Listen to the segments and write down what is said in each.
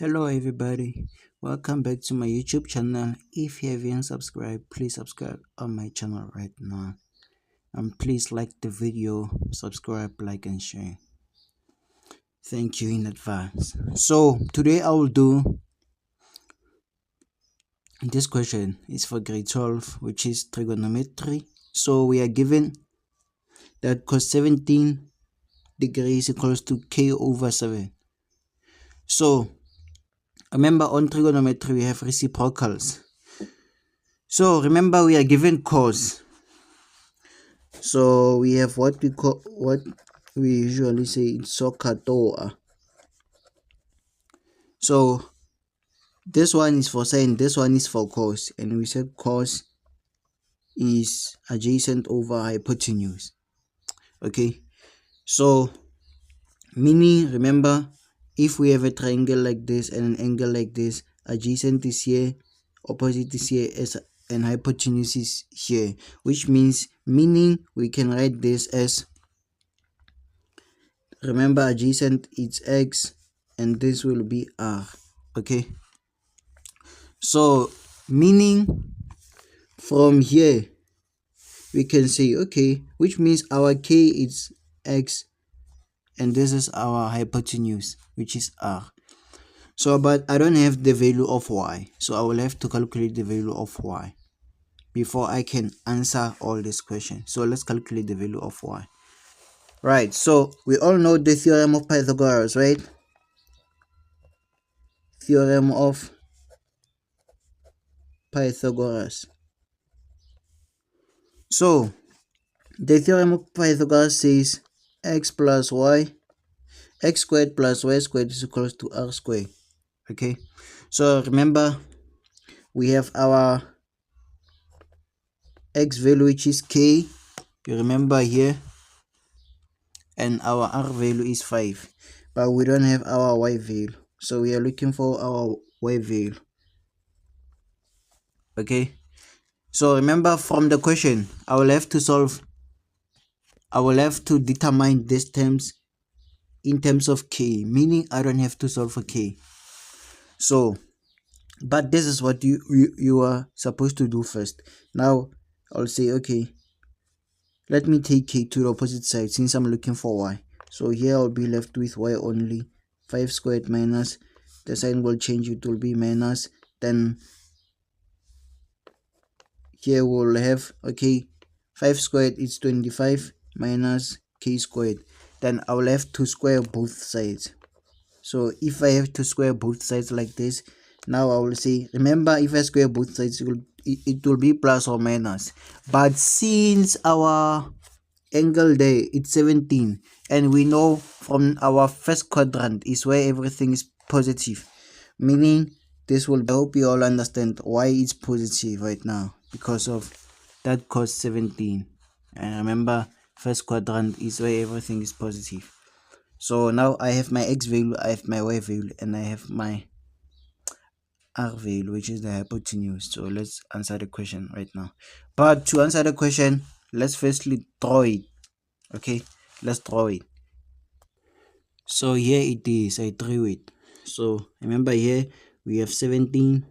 Hello everybody, welcome back to my YouTube channel. If you haven't subscribed, please subscribe on my channel right now. And please like the video, subscribe, like and share. Thank you in advance. So today I will do this question. It's for grade 12, which is trigonometry. So we are given that cos 17 degrees equals to k over 7. So remember, on trigonometry we have reciprocals. So remember, we are given cos. So we have what we usually say sokatoa. So this one is for sine, this one is for cos, and we said cos is adjacent over hypotenuse. Okay, so meaning, remember, if we have a triangle like this and an angle like this, adjacent is here, opposite is here, and hypotenuse is here, which meaning we can write this as, remember, adjacent it's x and this will be r. Okay, so meaning from here we can say, okay, which means our k is x and this is our hypotenuse, which is r. So but I don't have the value of y, so I will have to calculate the value of y before I can answer all this question. So let's calculate the value of y. Right, so we all know the theorem of Pythagoras, right? Theorem of Pythagoras. So the theorem of Pythagoras says x plus y, x squared plus y squared is equals to r squared. Okay, so remember, we have our x value, which is k, you remember here, and our r value is 5, but we don't have our y value, so we are looking for our y value. Okay, so remember, from the question I will have to determine these terms in terms of k, meaning I don't have to solve for k. So but this is what you are supposed to do first. Now I'll say, okay, let me take k to the opposite side since I'm looking for y. So here I'll be left with y only. 5 squared minus, the sign will change, it will be minus, then here we'll have, okay, 5 squared is 25 minus k squared. Then I will have to square both sides. So if I have to square both sides like this, now I will say, remember, if I square both sides, it will be plus or minus. But since our angle there, it's 17, and we know from our first quadrant is where everything is positive, meaning this will, I hope you all understand why it's positive right now, because of that cos 17. And remember, first quadrant is where everything is positive. So now I have my x value, I have my y value, and I have my r value, which is the hypotenuse. So let's answer the question right now. But to answer the question, let's firstly draw it. Okay, let's draw it. So here it is, I drew it. So remember, here we have 17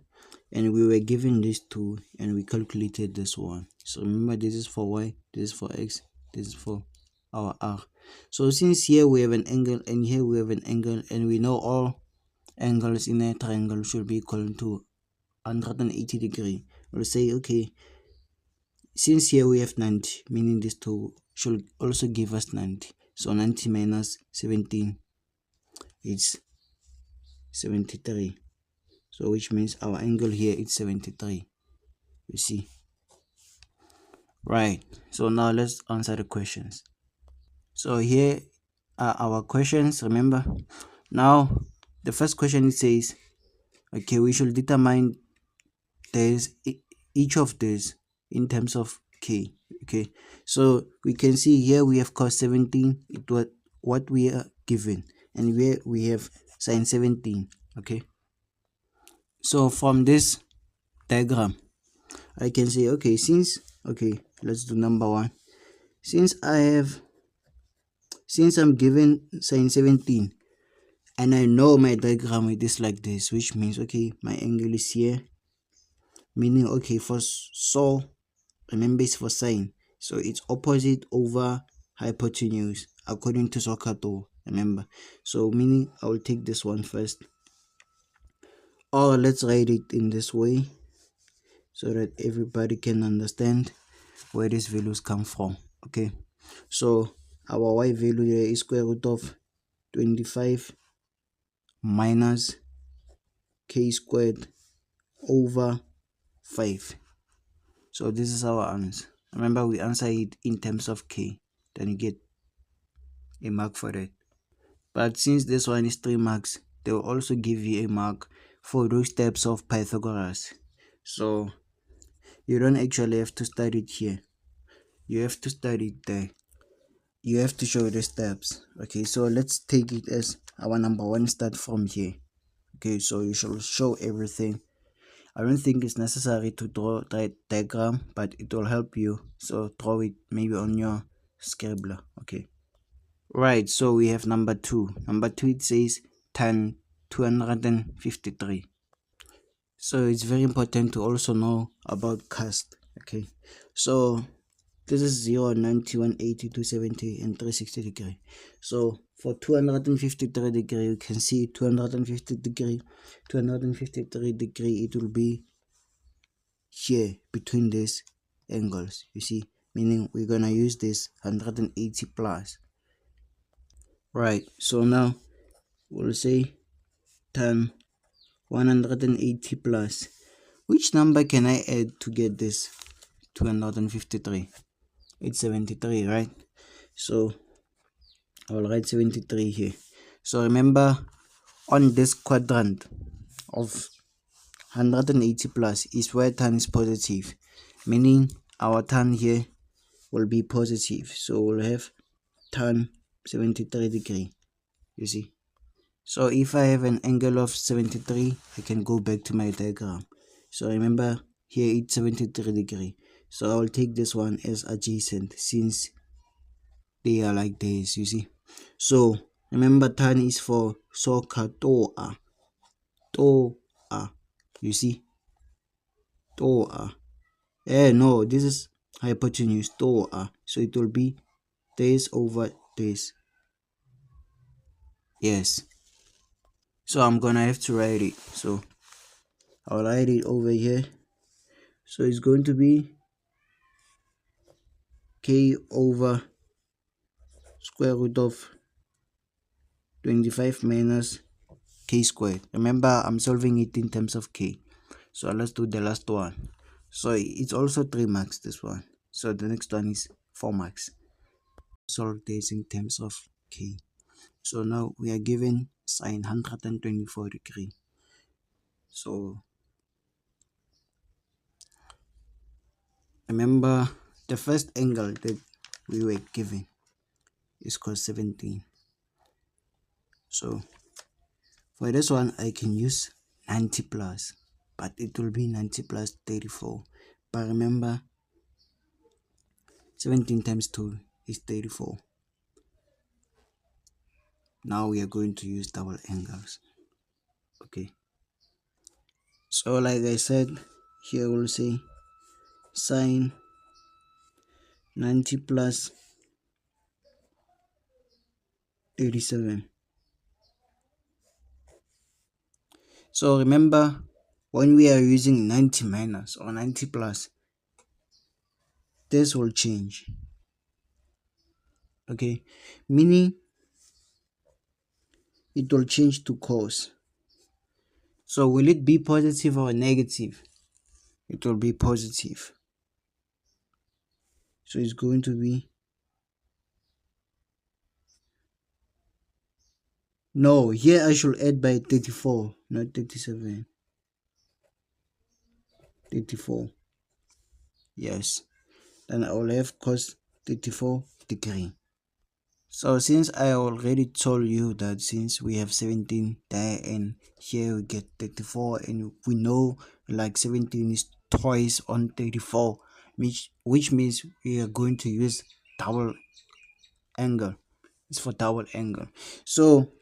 and we were given this 2 and we calculated this one. So remember, this is for y, this is for x, this is for our r. So since here we have an angle and here we have an angle, and we know all angles in a triangle should be equal to 180 degree, we'll say, okay, since here we have 90, meaning this 2 should also give us 90. So 90 minus 17 is 73. So which means our angle here is 73. You see, right? So now let's answer the questions. So here are our questions. Remember, now the first question, it says, okay, we should determine this, each of these in terms of k. Okay, so we can see here we have cos 17, it was what we are given, and where we have sine 17. Okay, so from this diagram I can say, okay, let's do number 1. Since I'm given sine 17, and I know my diagram it is like this, which means okay, my angle is here, meaning okay, for so remember it's for sine, so it's opposite over hypotenuse according to Sokato, remember. So meaning I will take this one first, or let's write it in this way so that everybody can understand where these values come from. Okay, so our y value here is square root of 25 minus k squared over 5. So this is our answer. Remember, we answer it in terms of k, then you get a mark for that. But since this one is 3 marks, they will also give you a mark for those steps of Pythagoras. So you don't actually have to study it here, you have to study it there. You have to show the steps. Okay, so let's take it as our number one start from here. Okay, so you should show everything. I don't think it's necessary to draw that diagram, but it will help you, so draw it maybe on your scribbler. Okay, right, so we have number two. Number two, it says tan 253. So it's very important to also know about cast. Okay, so this is 0, 90, 180, 270, and 360 degree. So for 253 degree, you can see 250 degree, 253 degree, it will be here between these angles, you see, meaning we're gonna use this 180 plus. Right, so now we'll say tan 180 plus. Which number can I add to get this 253? It's 73, right? So I'll write 73 here. So remember, on this quadrant of 180 plus is where tan is positive, meaning our tan here will be positive. So we'll have tan 73 degree, you see. So if I have an angle of 73, I can go back to my diagram. So remember, here it's 73 degree. So I will take this one as adjacent since they are like this, you see. So remember, tan is for soka toa, toa, you see, toa. No, this is hypotenuse, toa. So it will be this over this. Yes. So I'm gonna have to write it. So I'll write it over here. So it's going to be k over square root of 25 minus k squared. Remember, I'm solving it in terms of k. So let's do the last one. So it's also 3 marks, this one. So the next one is 4 marks. Solve this in terms of k. So now we are given sine 124 degree. So remember, the first angle that we were given is called 17. So for this one, I can use 90 plus, but it will be 90 plus 34. But remember, 17 times 2 is 34. Now we are going to use double angles. Okay. So like I said, here we'll say sine 90 plus 87. So remember, when we are using 90 minus or 90 plus, this will change. Okay, meaning it will change to cos. So will it be positive or negative? It will be positive. So it's going to be, no, here I should add by 34, not 37. 34. Yes. Then I will have cos 34 degree. So since I already told you that since we have 17 there and here we get 34, and we know like 17 is twice on 34, which means we are going to use double angle. It's for double angle. So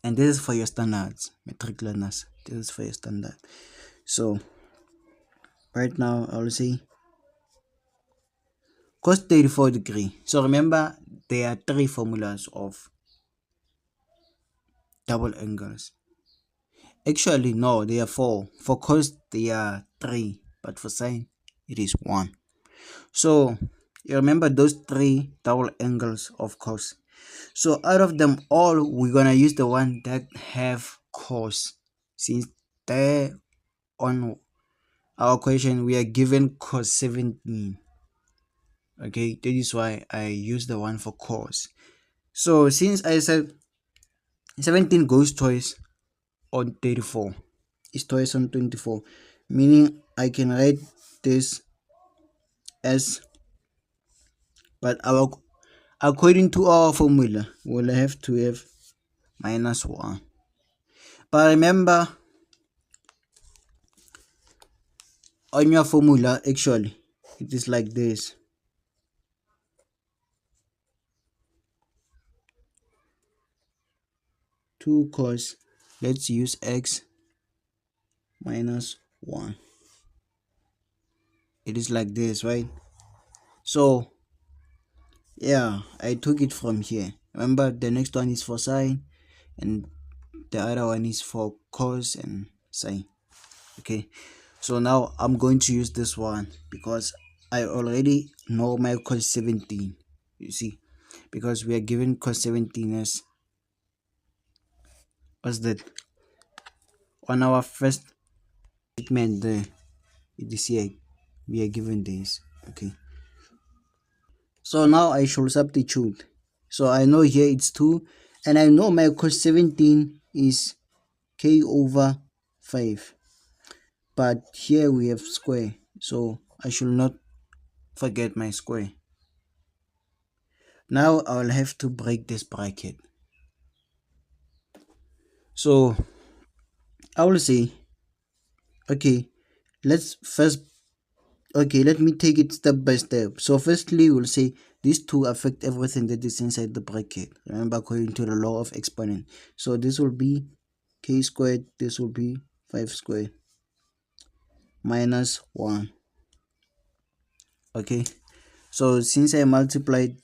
and this is for your standards, metric learners. This is for your standard. So right now I will say cos 34 degree. So remember, there are three formulas of double angles. Actually, no, there are four. For cos, there are three, but for sine, it is one. So you remember those three double angles of cos. So out of them all, we're gonna use the one that have cos, since there on our equation we are given cos 17. Okay, that is why I use the one for cos. So since I said 17 goes twice on 34, is twice on 24, meaning I can write this as, but our according to our formula we'll have to have minus 1. But remember, on your formula actually it is like this. 2 cos, let's use x minus 1. It is like this, right? So yeah, I took it from here. Remember, the next one is for sine and the other one is for cos and sine. Okay, so now I'm going to use this one because I already know my cos 17, you see, because we are given cos 17 as, what's that, on our first statement there. It is here we are given this. Okay, so now I should substitute. So I know here it's 2, and I know my cos 17 is k over 5, but here we have square, so I should not forget my square. Now I'll have to break this bracket. So I will say, okay, let's first, okay, let me take it step by step. So firstly, we'll say these two affect everything that is inside the bracket. Remember, according to the law of exponent. So this will be k squared, this will be 5 squared minus 1. Okay, so since I multiplied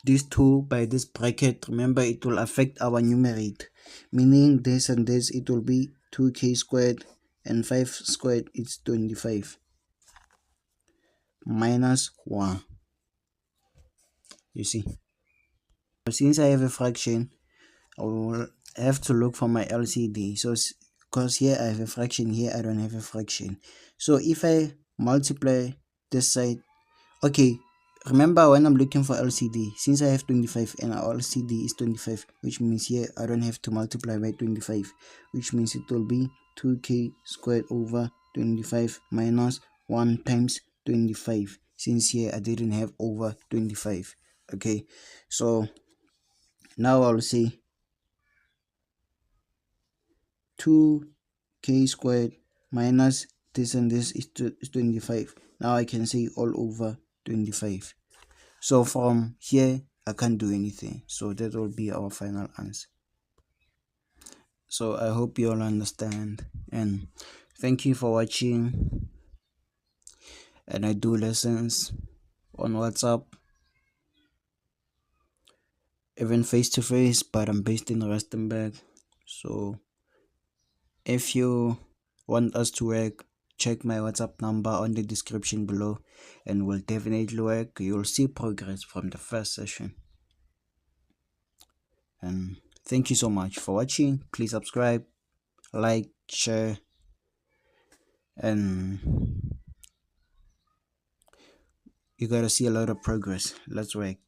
these two by this bracket, remember it will affect our numerator, meaning this and this, it will be 2k squared and 5 squared is 25 minus 1. You see, since I have a fraction, I will have to look for my LCD. So because here I have a fraction, here I don't have a fraction. So if I multiply this side, okay, remember when I'm looking for LCD, since I have 25 and our LCD is 25, which means here I don't have to multiply by 25, which means it will be 2k squared over 25 minus 1 times 25, since here I didn't have over 25. Okay, so now I'll say 2k squared minus this and this is 25. Now I can say all over 25. So from here I can't do anything, so that will be our final answer. So I hope you all understand, and thank you for watching. And I do lessons on WhatsApp, even face to face, but I'm based in Rustenburg. So if you want us to work, check my WhatsApp number on the description below, and we'll definitely work. You'll see progress from the first session. And thank you so much for watching. Please subscribe, like, share, and you gotta see a lot of progress. Let's work.